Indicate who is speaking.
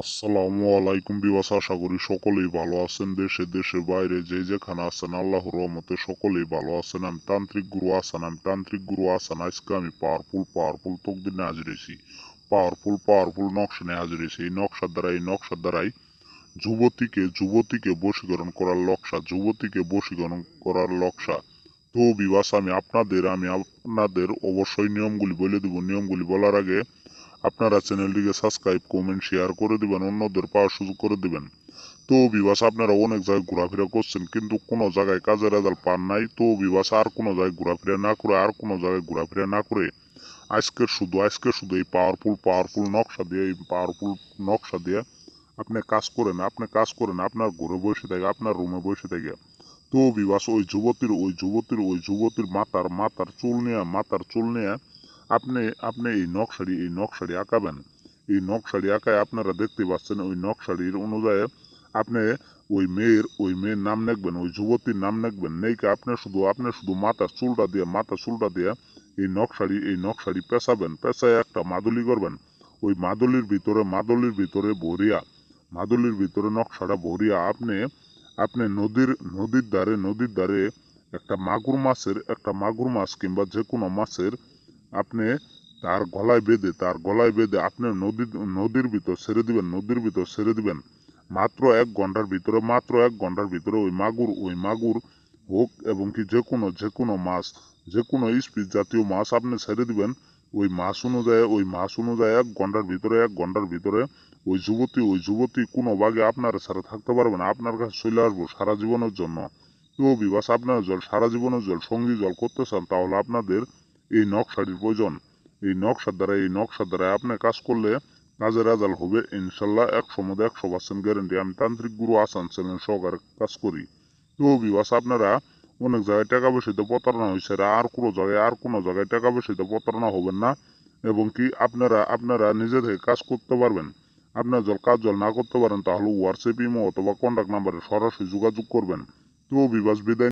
Speaker 1: আসসালামু আলাইকুম বিবাস, আশা করি সকলেই ভালো আছেন। দেশে দেশের বাইরে যে যেখানে আছেন আল্লাহর রহমতে সকলেই ভালো আছেন। আমি তান্ত্রিক গুরু আসান। আজকে আমি পাওয়ারফুল তকদির নিয়ে হাজির হয়েছি। পাওয়ারফুল নকশা নিয়ে হাজির হয়েছি। এই নকশার দ্বারাই যুবতীকে বশীকরণ করার নকশা, তো বিবাস আমি আপনাদের অবশ্যই নিয়মগুলি বলে দিব। নিয়মগুলি বলার আগে আপনারা চ্যানেলটিকে সাবস্ক্রাইব, কমেন্ট, শেয়ার করে দিবেন, অন্যদের পাওয়ার সুযোগ করে দিবেন। তো বিবাস আপনারা অনেক জায়গায় ঘোরাফেরা করছেন কিন্তু কোনো জায়গায় কাজের রেজাল্ট পান নাই। তো বিবাস আর কোনো জায়গায় ঘোরাফেরা না করে আজকে শুধু এই পাওয়ারফুল নকশা দিয়ে আপনি কাজ করেন আপনার ঘরে বসে থাকে, আপনার রুমে বসে থাকে। তো বিবাস ওই যুবতীর মাথার চুল নিয়ে আপনি এই নকশাটি আঁকাবেন। এই নকশাটি আঁকায় আপনারা দেখতে পাচ্ছেন। ওই নকশাটির অনুযায়ী আপনি ওই মেয়ের নাম লিখবেন, ওই যুবতীর নাম লিখবেন। নেইকে আপনি শুধু মাথার চুলটা দিয়ে এই নকশাটি পেঁচাবেন। পেঁচায় একটা মাদুলি করবেন। ওই মাদুলির ভিতরে নকশাটা ভরিয়া আপনি নদীর ধারে একটা মাগুর মাছ কিংবা যে কোনো মাছের আপনি তার গলায় বেঁধে আপনি নদীর ভিতর ছেড়ে দিবেন। মাত্র 1 ঘন্টার ভিতরে ওই মাগুর হোক এবং কি যে কোনো মাছ, যে কোনো স্পিচ জাতীয় মাছ আপনি ছেড়ে দিবেন। ওই মাছ অনুযায়ী 1 ঘন্টার ভিতরে ওই যুবতী কোনো ভাগে আপনার ছাড়া থাকতে পারবে না, আপনার কাছে চলে আসবো সারা জীবনের জন্য। তো বিবাস আপনারা সারা জীবনের সঙ্গী করতে চান তাহলে আপনাদের এই নকশাটির প্রয়োজন। এই নকশার দ্বারা আপনি কাজ করলে কাজের রেজাল্ট হবে ইনশাল্লাহ। 100% গ্যারেন্টি। আমি তান্ত্রিক গুরু আসান চ্যানেল সহকারে কাজ করি। তো বিবাস আপনারা অনেক জায়গায় টাকা পয়সাতে প্রতারণা হয়েছে, আর কোনো জায়গায় টাকা পয়সাতে প্রতারণা হবেন না। এবং কি আপনারা নিজে থেকে কাজ করতে পারবেন। আপনার কাজ না করতে পারেন তাহলে হোয়াটসঅ্যাপ, ইমো অথবা কন্ট্যাক্ট নাম্বারে সরাসরি যোগাযোগ করবেন। তো বিবাস বিদায়।